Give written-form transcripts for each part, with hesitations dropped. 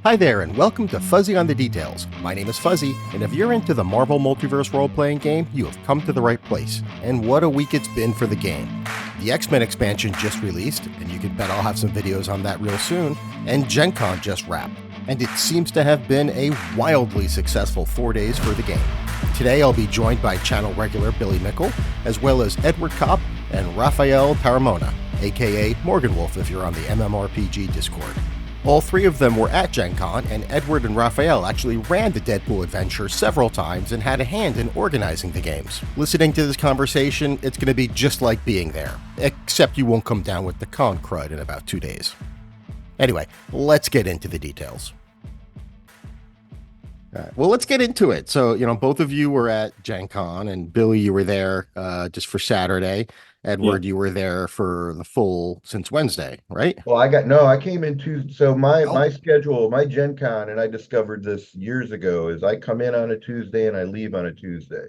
Hi there, and welcome to Fuzzy on the Details. My name is Fuzzy, and if you're into the Marvel Multiverse role-playing game, you have come to the right place. And what a week it's been for the game. The X-Men expansion just released, and you can bet I'll have some videos on that real soon, and GenCon just wrapped. And it seems to have been a wildly successful 4 days for the game. Today I'll be joined by channel regular Billy Mickle, as well as Edward Kopp and Raphael Taramona, aka Morgan Wolf if you're on the MMORPG Discord. All three of them were at Gen Con, and Edward and Raphael actually ran the Deadpool adventure several times and had a hand in organizing the games. Listening to this conversation, it's going to be just like being there, except you won't come down with the con crud in about 2 days. Anyway, let's get into the details. Well, let's get into it. So, both of you were at Gen Con, and Billy, you were there just for Saturday. Edward, you were there for the full since Wednesday, right? Well, I came in Tuesday. So my Oh, schedule, my Gen Con, and I discovered this years ago, is I come in on a Tuesday and I leave on a Tuesday.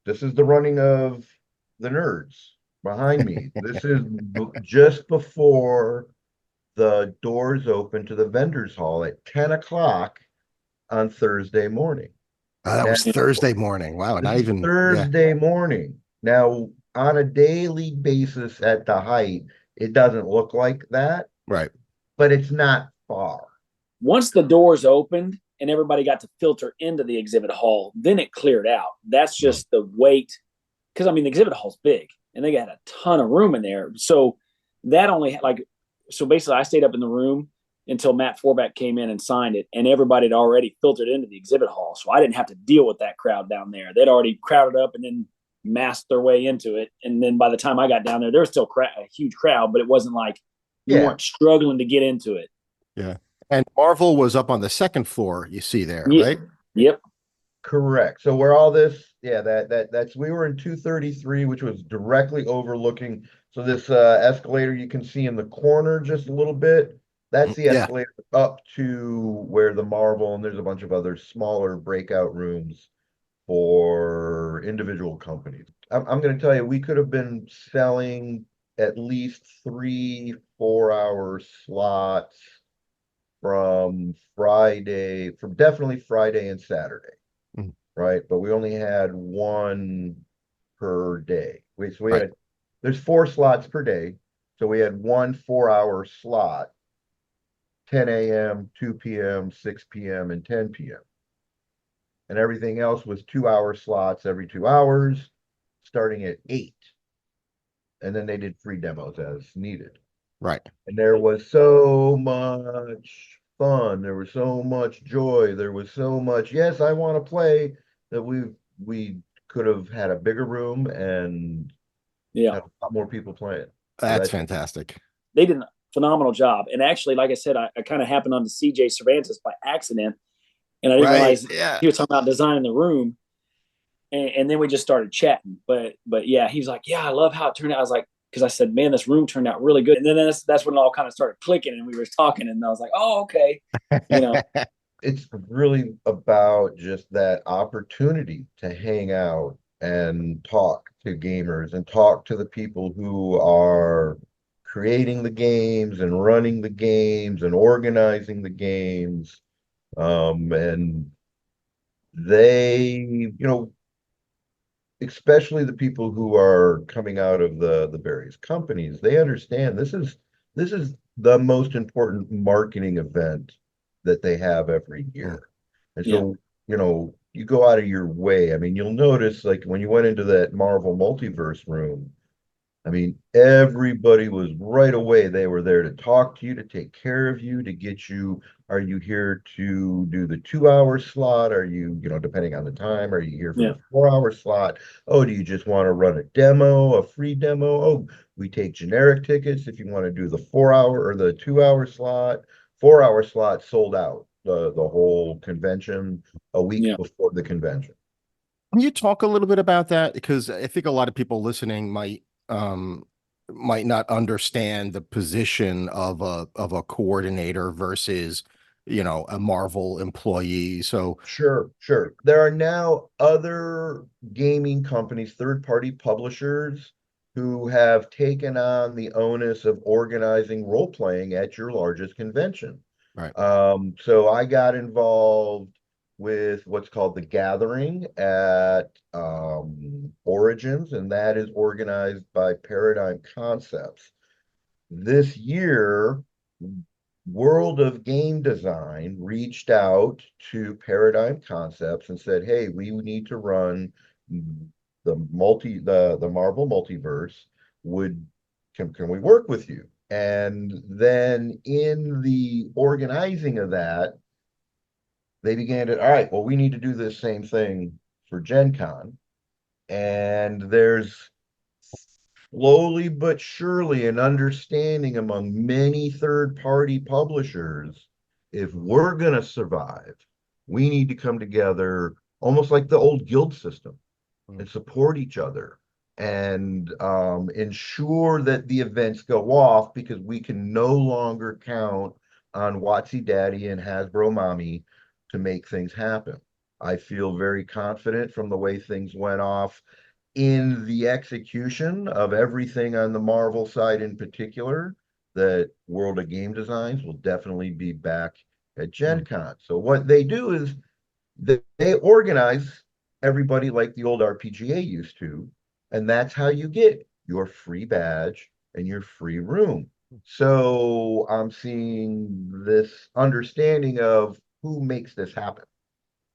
This is the running of the nerds behind me. This is just before the doors open to the vendors hall at 10 o'clock on Thursday morning. that Now, was Thursday morning. Wow, this not is even, yeah, Thursday morning. Now, on a daily basis at the height, it doesn't look like that, right. but it's not far. Once the doors opened and everybody got to filter into the exhibit hall, then it cleared out. That's just the wait. Because, the exhibit hall's big and they got a ton of room in there. So that only so basically I stayed up in the room until Matt Forback came in and signed it, and everybody had already filtered into the exhibit hall. So I didn't have to deal with that crowd down there. They'd already crowded up and then masked their way into it. And then by the time I got down there was still a huge crowd, but it wasn't like you weren't struggling to get into it. Yeah. And Marvel was up on the second floor, you see there, Yeah. right? Yep. Correct. So where all this, that's we were in 233, which was directly overlooking. So this escalator you can see in the corner just a little bit. That's the Yeah. escalator up to where the Marvel, and there's a bunch of other smaller breakout rooms for individual companies. I'm going to tell you, we could have been selling at least 3 4 hour slots from definitely Friday and Saturday, Mhm. right? But we only had one per day. We Right. had there's 4 slots per day, so we had one 4 hour slot, 10 a.m., 2 p.m., 6 p.m., and 10 p.m. And everything else was 2 hour slots every 2 hours, starting at 8. And then they did free demos as needed. Right. And there was so much fun. There was so much joy. There was so much, yes, I want to play, that we could have had a bigger room and Yeah. had a lot more people playing. So That's fantastic. They did a phenomenal job. And actually, like I said, I kind of happened onto CJ Cervantes by accident. And I didn't realize Yeah. he was talking about designing the room. And then we just started chatting. But yeah, he was like, yeah, I love how it turned out. I was like, because I said, man, this room turned out really good. And then that's when it all kind of started clicking and we were talking. And I was like, oh, okay. It's really about just that opportunity to hang out and talk to gamers and talk to the people who are creating the games and running the games and organizing the games. And they, especially the people who are coming out of the various companies, they understand this is the most important marketing event that they have every year. And Yeah. so, you go out of your way. You'll notice, like, when you went into that Marvel Multiverse room, everybody was right away. They were there to talk to you, to take care of you, to get you. Are you here to do the 2 hour slot? Are you, depending on the time, are you here for Yeah. the 4 hour slot? Oh, do you just want to run a demo, a free demo? Oh, we take generic tickets if you want to do the 4 hour or the 2 hour slot. 4 hour slot sold out the whole convention a week Yeah. before the convention. Can you talk a little bit about that? Because I think a lot of people listening might not understand the position of a coordinator versus, a Marvel employee. So Sure, sure. There are now other gaming companies, third-party publishers, who have taken on the onus of organizing role-playing at your largest convention. Right. So I got involved with what's called the Gathering at Origins, and that is organized by Paradigm Concepts. This year, World of Game Design reached out to Paradigm Concepts and said, "Hey, we need to run the Marvel Multiverse. Would can we work with you?" And then in the organizing of that, they began to, all right, well, we need to do this same thing for Gen Con. And there's slowly but surely an understanding among many third-party publishers, if we're going to survive, we need to come together almost like the old guild system and support each other and ensure that the events go off, because we can no longer count on Watsy Daddy and Hasbro Mommy to make things happen. I feel very confident from the way things went off in the execution of everything on the Marvel side in particular, that World of Game Designs will definitely be back at Gen Con. So what they do is they organize everybody like the old RPGA used to, and that's how you get your free badge and your free room. So I'm seeing this understanding of who makes this happen.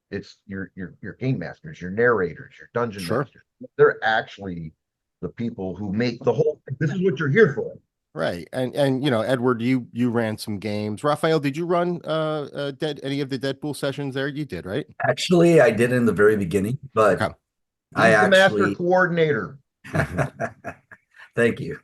It's your game masters, your narrators, your dungeon Sure. masters. They're actually the people who make the whole thing. This is what you're here for. Right. And Edward, you ran some games. Raphael, did you run any of the Deadpool sessions there? You did, right? Actually, I did in the very beginning, but Okay. I He's the master actually coordinator. thank you.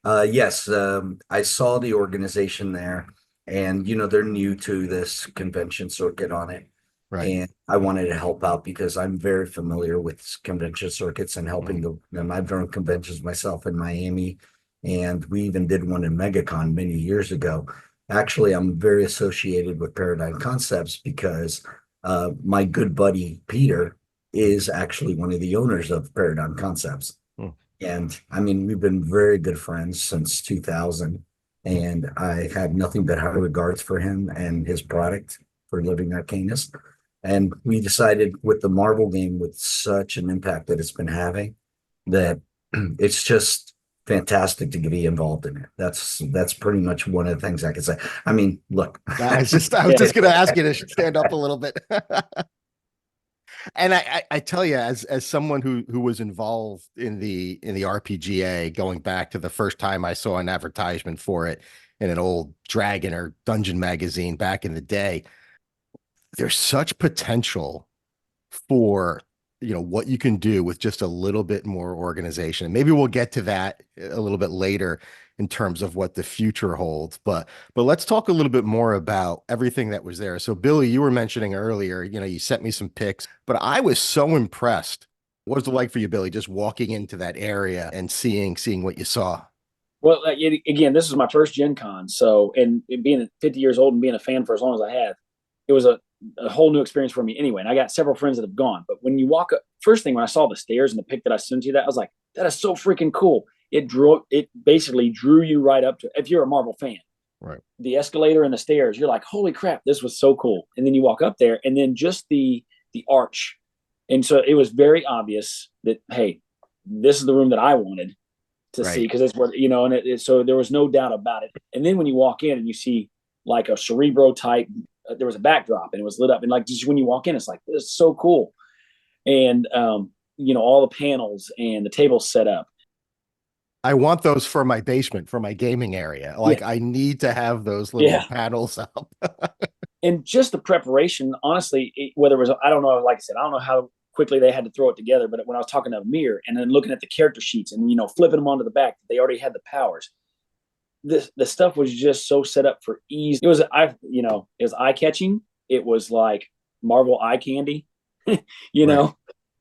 Yes, I saw the organization there, and they're new to this convention circuit on it. Right. And I wanted to help out because I'm very familiar with convention circuits and helping them. I've run conventions myself in Miami, and we even did one in MegaCon many years ago. Actually, I'm very associated with Paradigm Concepts because my good buddy Peter is actually one of the owners of Paradigm Concepts. Hmm. And I mean, we've been very good friends since 2000, and I have nothing but high regards for him and his product for Living Arcanist. And we decided with the Marvel game, with such an impact that it's been having, that it's just fantastic to be involved in it. That's pretty much one of the things I can say. I mean, look, I was just going to ask you to stand up a little bit. And I tell you, as someone who was involved in the RPGA, going back to the first time I saw an advertisement for it in an old Dragon or Dungeon magazine back in the day, there's such potential for what you can do with just a little bit more organization. And maybe we'll get to that a little bit later in terms of what the future holds. But let's talk a little bit more about everything that was there. So Billy, you were mentioning earlier, you sent me some pics, but I was so impressed. What was it like for you, Billy, just walking into that area and seeing what you saw? Well, again, this is my first Gen Con. So, and being 50 years old and being a fan for as long as I have, it was a whole new experience for me anyway. And I got several friends that have gone. But when you walk up, first thing when I saw the stairs and the pic that I sent you, that I was like, that is so freaking cool. It basically drew you right up to, if you're a Marvel fan, right? The escalator and the stairs, you're like, holy crap, this was so cool. And then you walk up there, and then just the arch. And so it was very obvious that, hey, this is the room that I wanted to see, because it's what, and so there was no doubt about it. And then when you walk in and you see like a Cerebro type, there was a backdrop and it was lit up, and like just when you walk in, it's like, this is so cool. And all the panels and the tables set up. I want those for my basement, for my gaming area. Like, I need to have those little panels up. And just the preparation, honestly, whether it was, I don't know, like I said, I don't know how quickly they had to throw it together, but when I was talking to Amir and then looking at the character sheets and, flipping them onto the back, they already had the powers. The stuff was just so set up for ease. It was eye catching. It was like Marvel eye candy, know?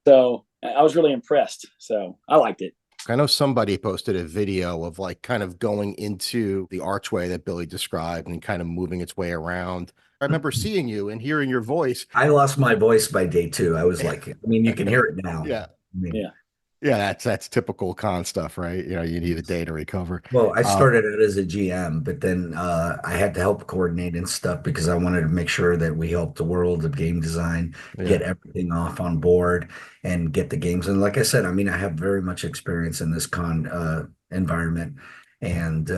So I was really impressed. So I liked it. I know somebody posted a video of like kind of going into the archway that Billy described and kind of moving its way around. I remember seeing you and hearing your voice. I lost my voice by day 2. I was like, I mean, you can hear it now. Yeah. I mean, Yeah, that's typical con stuff, right? You know, you need a day to recover. Well, I Uh, started out as a GM, but then I had to help coordinate and stuff because I wanted to make sure that we helped the world of game design yeah. get everything off on board and get the games. And like I said, I mean, I have very much experience in this con environment, and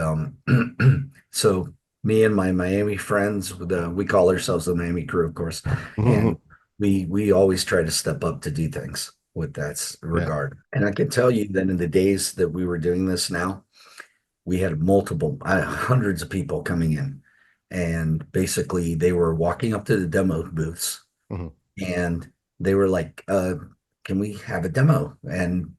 so me and my Miami friends, we call ourselves the Miami crew, of course, and we always try to step up to do things with that Yeah. regard. And I can tell you that in the days that we were doing this now, we had multiple, hundreds of people coming in. And basically, they were walking up to the demo booths Mhm. and they were like, can we have a demo? And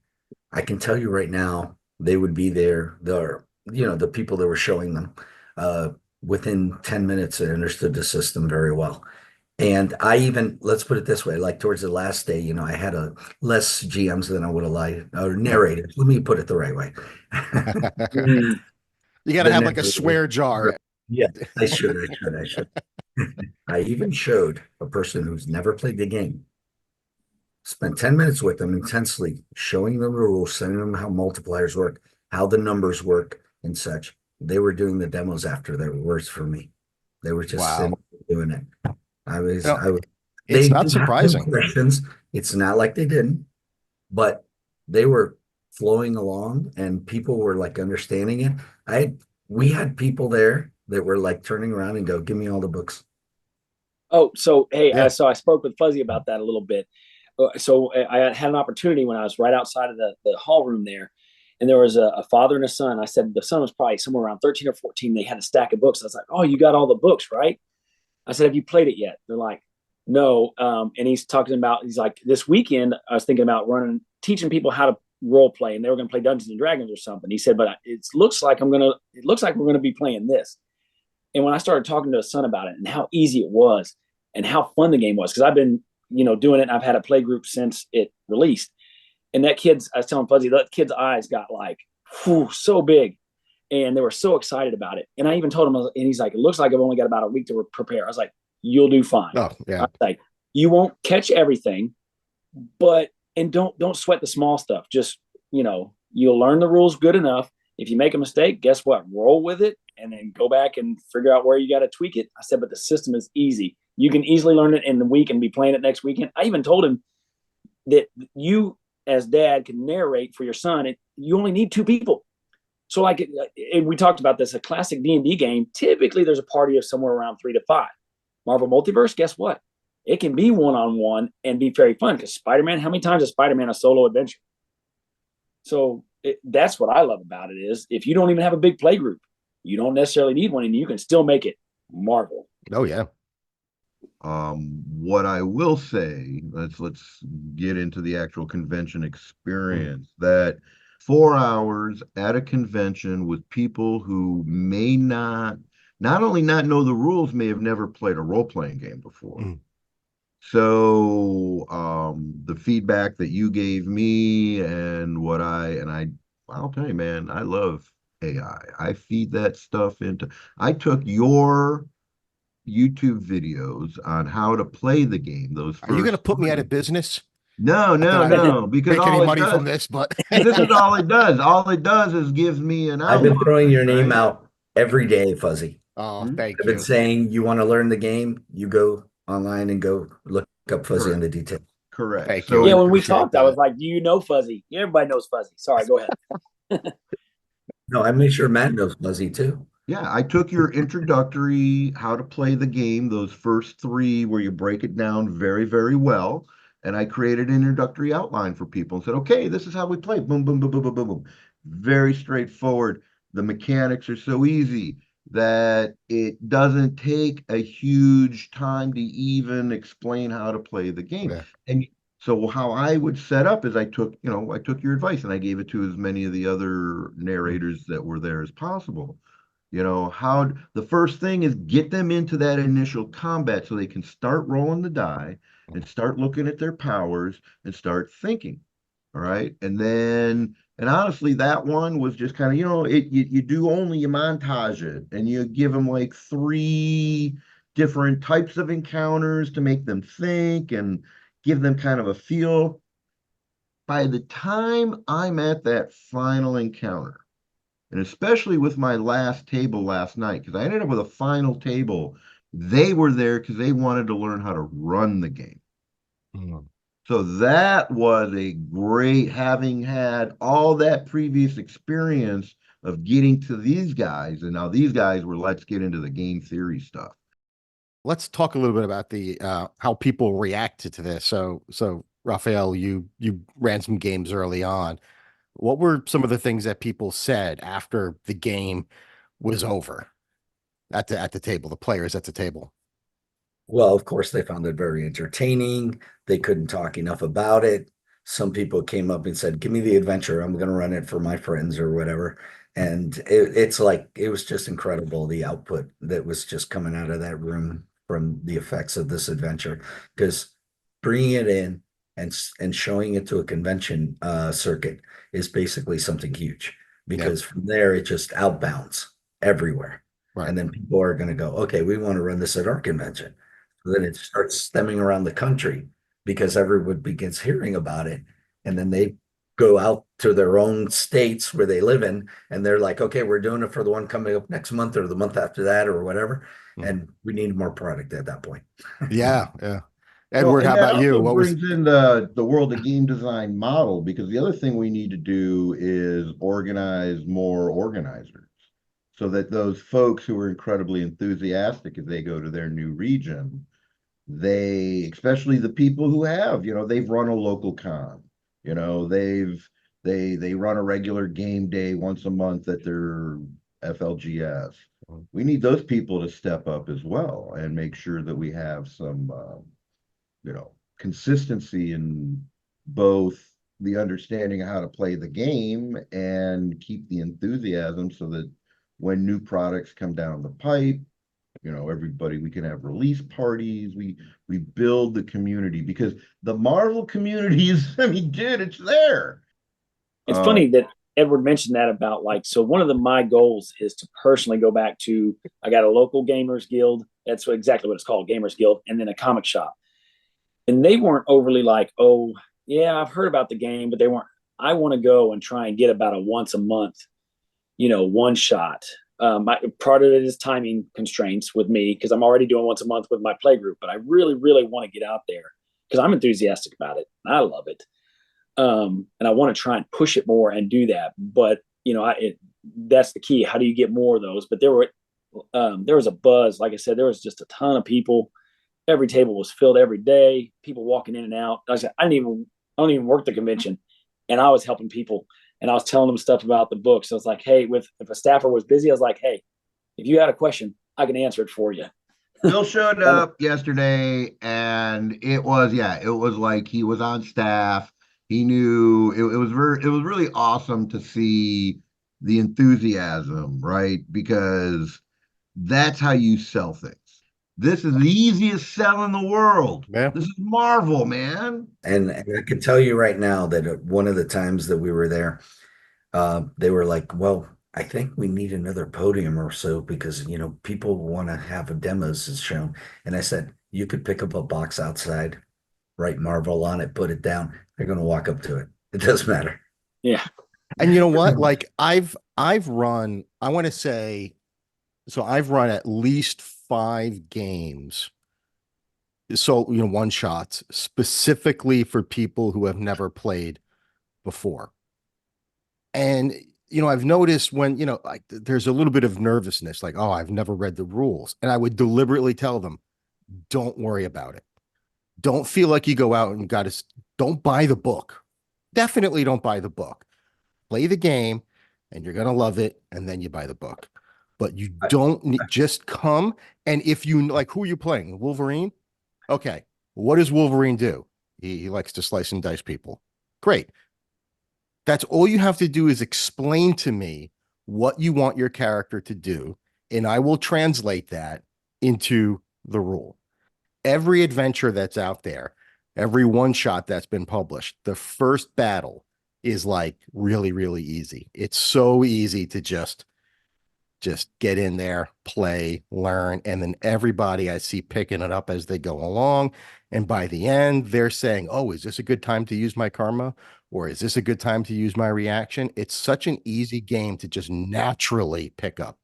I can tell you right now, they would be there. The people that were showing them, uh, within 10 minutes, they understood the system very well. And I even, let's put it this way, like towards the last day, I had a less GMs than I would have liked, or narrators. Let me put it the right way. Mm. You got to The have like a narrators. swear jar. Yeah, I should. I even showed a person who's never played the game, spent 10 minutes with them intensely, showing them the rules, showing them how multipliers work, how the numbers work, and such. They were doing the demos after their words for me. They were just Wow. sitting doing it. You know, I was, it's they not did have no surprising. questions. It's not like they didn't, but they were flowing along and people were like understanding it. We had people there that were like turning around and go, give me all the books. Oh, so hey, Yeah. so I spoke with Fuzzy about that a little bit. I had an opportunity when I was right outside of the hall room there, and there was a father and a son. I said the son was probably somewhere around 13 or 14. They had a stack of books. I was like, "Oh, you got all the books, right?" I said, "Have you played it yet?" They're like, "No." And he's talking about, he's like, "This weekend, I was thinking about teaching people how to role play, and they were going to play Dungeons and Dragons or something." He said, "But it looks like we're going to be playing this." And when I started talking to his son about it and how easy it was and how fun the game was, because I've been, doing it and I've had a play group since it released. And I was telling Fuzzy, that kid's eyes got like, so big. And they were so excited about it. And I even told him, and he's like, it looks like I've only got about a week to prepare. I was like, you'll do fine. Oh, I yeah. was like, you won't catch everything, and don't sweat the small stuff. Just, you'll learn the rules good enough. If you make a mistake, guess what? Roll with it and then go back and figure out where you got to tweak it. I said, but the system is easy. You can easily learn it in the week and be playing it next weekend. I even told him that you, as dad, can narrate for your son. You only need two people. So, like, we talked about this, a classic D&D game, typically there's a party of somewhere around 3 to 5. Marvel Multiverse, guess what? It can be one-on-one and be very fun, because Spider-Man, how many times has Spider-Man a solo adventure? So that's what I love about it, is if you don't even have a big play group, you don't necessarily need one, and you can still make it Marvel. Oh, yeah. What I will say, let's get into the actual convention experience. That 4 hours at a convention with people who may not only not know the rules, may have never played a role-playing game before. Mm. So the feedback that you gave me and I'll tell you, man, I love AI. I feed that stuff into. I took your YouTube videos on how to play the game. Those Are you going to first put me out three. of business? No, Not that no, I no, because make any all it money from does, this, but this is all it does. All it does is gives me an I've been throwing outline, your name right? out every day, Fuzzy. oh, Hmm? thank I've been you. saying you want to learn the game, you go online and go look up Fuzzy on Correct. the detail. Correct. Thank you. I Yeah, So when we appreciate talked, I that. was like, do you know Fuzzy? Yeah, everybody knows Fuzzy. Sorry, go ahead. No, I made sure Matt knows Fuzzy too. yeah, I took your introductory how to play the game, those first three where you break it down very, very well. And I created an introductory outline for people and said, okay, this is how we play. Boom, boom, boom, boom, boom, boom, boom. Very straightforward. The mechanics are so easy that it doesn't take a huge time to even explain how to play the game. Yeah. And so how I would set up is I took your advice and I gave it to as many of the other narrators that were there as possible. How the first thing is get them into that initial combat so they can start rolling the die and start looking at their powers and start thinking. All right. And honestly, that one was just kind of, you do only you montage it and you give them like three different types of encounters to make them think and give them kind of a feel. by the time I'm at that final encounter, and especially with my last table last night, because I ended up with a final table, they were there because they wanted to learn how to run the game. Mm. So that was a great, having had all that previous experience of getting to these guys. And now these guys were, let's get into the game theory stuff. Let's talk a little bit about the how people reacted to this. So Raphael, you ran some games early on. What were some of the things that people said after the game was over at the table, the players at the table? Well, of course, they found it very entertaining. They couldn't talk enough about it. Some people came up and said, "Give me the adventure. I'm going to run it for my friends or whatever." And it's like it was just incredible the output that was just coming out of that room from the effects of this adventure. Because bringing it in and showing it to a convention circuit is basically something huge. Yeah, Because from there it just outbounds everywhere, right. and then people are going to go, "Okay, we want to run this at our convention." Then it starts stemming around the country because everyone begins hearing about it. And then they go out to their own states where they live in, and they're like, okay, we're doing it for the one coming up next month or the month after that or whatever. Mhm. And we need more product at that point. Yeah, yeah. Well, Edward, how and that about you? also What was brings in the world of game design model, because the other thing we need to do is organize more organizers so that those folks who are incredibly enthusiastic as they go to their new region, they, especially the people who have, they've run a local con, they run a regular game day once a month at their FLGS. We need those people to step up as well and make sure that we have some consistency in both the understanding of how to play the game and keep the enthusiasm, so that when new products come down the pipe, everybody, we can have release parties. We build the community, because the Marvel community is, I mean, dude, it's there. It's funny that Edward mentioned that about so one of my goals is to personally go back to, I got a local gamers guild. That's exactly what it's called, gamers guild, and then a comic shop. And they weren't overly oh yeah, I've heard about the game, but they weren't. I want to go and try and get about a once a month, one shot. Part of it is timing constraints with me, because I'm already doing once a month with my play group, but I really, really want to get out there because I'm enthusiastic about it and I love it. And I want to try and push it more and do that. But that's the key. How do you get more of those? But there was a buzz. Like I said, there was just a ton of people. Every table was filled every day. People walking in and out. I don't even work the convention, and I was helping people, and I was telling them stuff about the books. So I was like, hey, if a staffer was busy, I was like, hey, if you had a question, I can answer it for you. Bill showed up yesterday, and it was like he was on staff. He knew it was really awesome to see the enthusiasm, right? Because that's how you sell things. This is the easiest sell in the world. Yeah. This is Marvel, man. And I can tell you right now that one of the times that we were there, they were like, well, I think we need another podium or so because, people want to have a demos as shown. And I said, you could pick up a box outside, write Marvel on it, put it down. They're going to walk up to it. It doesn't matter. Yeah. And you know what? I've run, I want to say, so I've run at least 5 games. So, one shots specifically for people who have never played before. And, I've noticed when, there's a little bit of nervousness, like, oh, I've never read the rules. And I would deliberately tell them, don't worry about it. Don't feel like you go out and don't buy the book. Definitely don't buy the book. Play the game and you're going to love it. And then you buy the book. But you don't just come. And if you who are you playing? Wolverine? Okay. What does Wolverine do? He likes to slice and dice people. Great. That's all you have to do is explain to me what you want your character to do, and I will translate that into the rule. Every adventure that's out there, every one shot that's been published, the first battle is really, really easy. It's so easy to just get in there, play, learn, and then everybody I see picking it up as they go along. And by the end, they're saying, oh, is this a good time to use my karma? or is this a good time to use my reaction? It's such an easy game to just naturally pick up.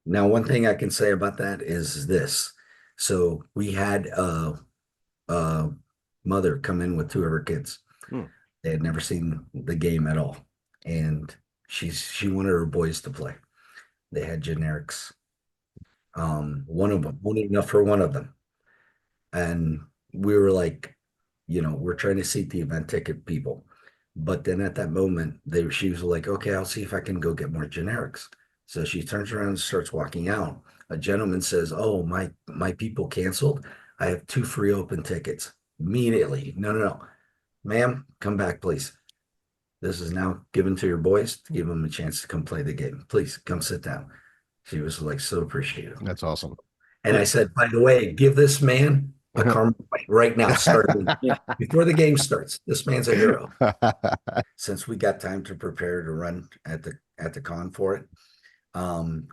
Now, one thing I can say about that is this. So we had a mother come in with two of her kids. Hmm. They had never seen the game at all, and she wanted her boys to play. They had generics. One of them, only enough for one of them, and we were like, we're trying to seat the event ticket people. But then at that moment, she was like, okay, I'll see if I can go get more generics. So she turns around and starts walking out. A gentleman says, oh, my people canceled. I have two free open tickets. Immediately. No, no, no. Ma'am, come back, please. This is now given to your boys to give them a chance to come play the game. Please come sit down. She was like so appreciative. That's awesome. And I said, by the way, give this man a karma point right now, starting before the game starts. This man's a hero. Since we got time to prepare to run at the con for it,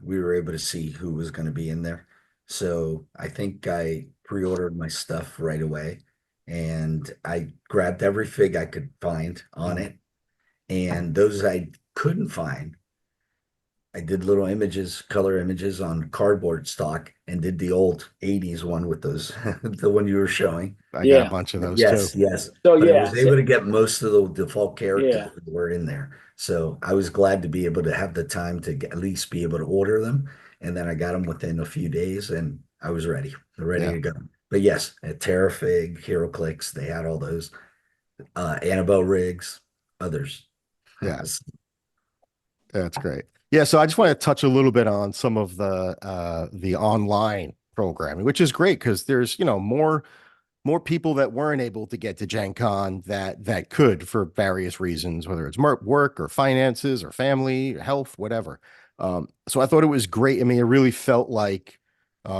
we were able to see who was going to be in there. So I think I pre-ordered my stuff right away, and I grabbed every fig I could find on it, and those I couldn't find, I did little images, color images on cardboard stock, and did the old 80s one with those, the one you were showing. I got a bunch of those Yes, too. yes. So But I yeah, was able to get most of the default characters Yeah. that were in there. So I was glad to be able to have the time to at least be able to order them. And then I got them within a few days, and I was ready Yeah. to go. But yes, at Terrafig, HeroClix, they had all those. Annabelle Riggs, others. Yeah. That's great. Yeah, so I just want to touch a little bit on some of the online programming, which is great because there's, more people that weren't able to get to Gen Con that could for various reasons, whether it's work or finances or family, health, whatever. So I thought it was great. I mean, it really felt like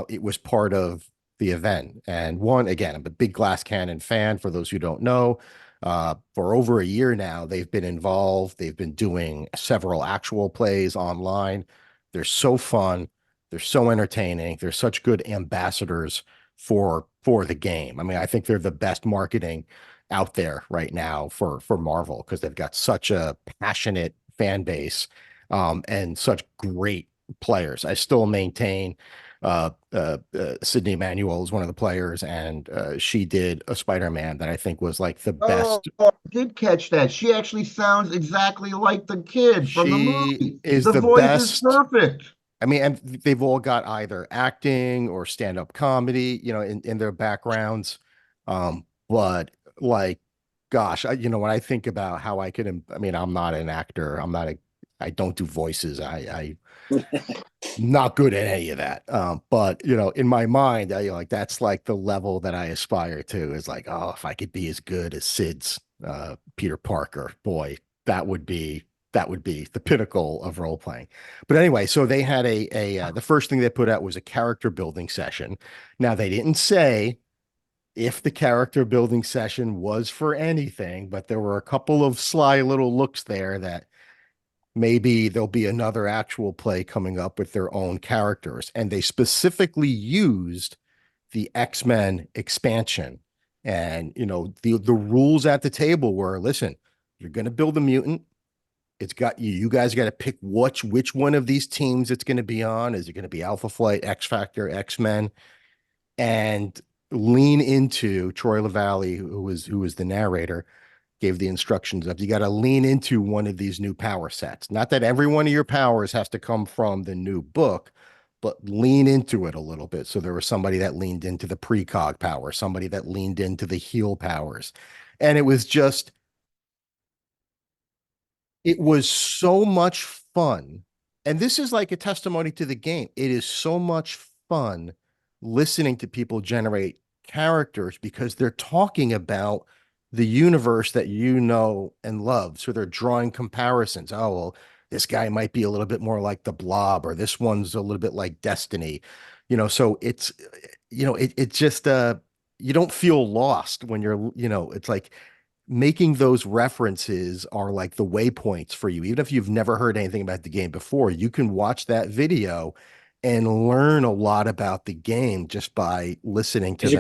it was part of the event. And one, again, I'm a big Glass Cannon fan, for those who don't know. For over a year now, they've been involved. They've been doing several actual plays online. They're so fun. They're so entertaining. They're such good ambassadors for the game. I mean, I think they're the best marketing out there right now for Marvel, because they've got such a passionate fan base, and such great players. I still maintain Sydney Emanuel is one of the players, and she did a Spider-Man that I think was like the best. Oh, I did catch that. She actually sounds exactly like the kid from the She movie. is The the voice is best. perfect. I mean, and they've all got either acting or stand-up comedy, in their backgrounds. But like, gosh, when I think about how I could, I mean, I'm not an actor. I don't do voices. I not good at any of that. But in my mind, like that's like the level that I aspire to, is like, oh, if I could be as good as Sid's Peter Parker, boy, that would be the pinnacle of role playing. But anyway, so they had the first thing they put out was a character building session. Now, they didn't say if the character building session was for anything, but there were a couple of sly little looks there that maybe there'll be another actual play coming up with their own characters. And they specifically used the X-Men expansion. And, the rules at the table were, listen, you're going to build a mutant. It's got you guys got to pick which one of these teams it's going to be on. Is it going to be Alpha Flight, X Factor, X-Men? And lean into Troy LaValle, who was the narrator, gave the instructions of, you got to lean into one of these new power sets. Not that every one of your powers has to come from the new book, but lean into it a little bit. So there was somebody that leaned into the precog power, somebody that leaned into the heal powers. And it was so much fun. And this is like a testimony to the game. It is so much fun listening to people generate characters, because they're talking about the universe that you know and love. So they're drawing comparisons. Oh, well, this guy might be a little bit more like the Blob, or this one's a little bit like Destiny. So it's, it just, you don't feel lost when you're, it's like making those references are like the waypoints for you. Even if you've never heard anything about the game before, you can watch that video and learn a lot about the game just by listening to them.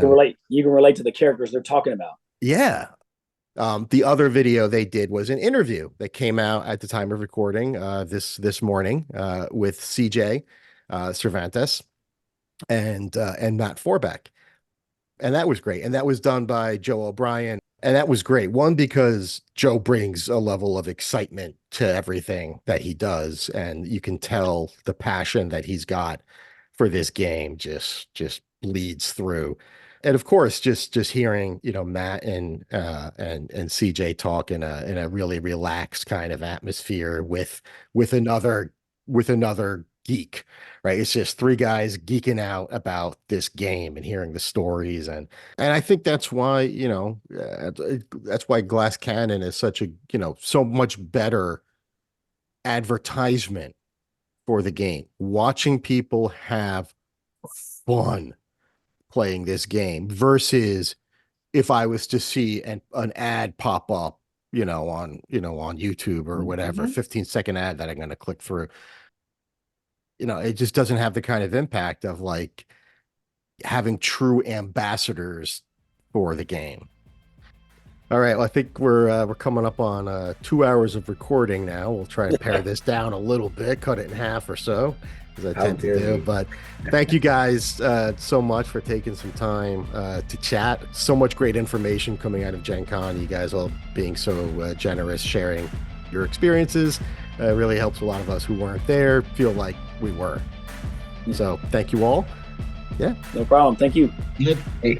You can relate to the characters they're talking about. Yeah. The other video they did was an interview that came out at the time of recording this morning with CJ Cervantes and Matt Forbeck. And that was great. And that was done by Joe O'Brien. And that was great. One, because Joe brings a level of excitement to everything that he does. And you can tell the passion that he's got for this game just leads through. And of course, just hearing, Matt and CJ talk in a really relaxed kind of atmosphere with another geek, right? It's just three guys geeking out about this game and hearing the stories, and I think that's why that's why Glass Cannon is such a so much better advertisement for the game. Watching people have fun playing this game versus if I was to see an ad pop up, on YouTube or whatever, 15-second ad that I'm going to click through. It just doesn't have the kind of impact of like having true ambassadors for the game. All right, well, I think we're coming up on 2 hours of recording now. We'll try to pare this down a little bit, cut it in half or so, as I tend to do. But thank you guys so much for taking some time to chat. So much great information coming out of Gen Con. You guys all being so generous, sharing your experiences. Really helps a lot of us who weren't there feel like we were. So thank you all. Yeah. No problem. Thank you. Hey.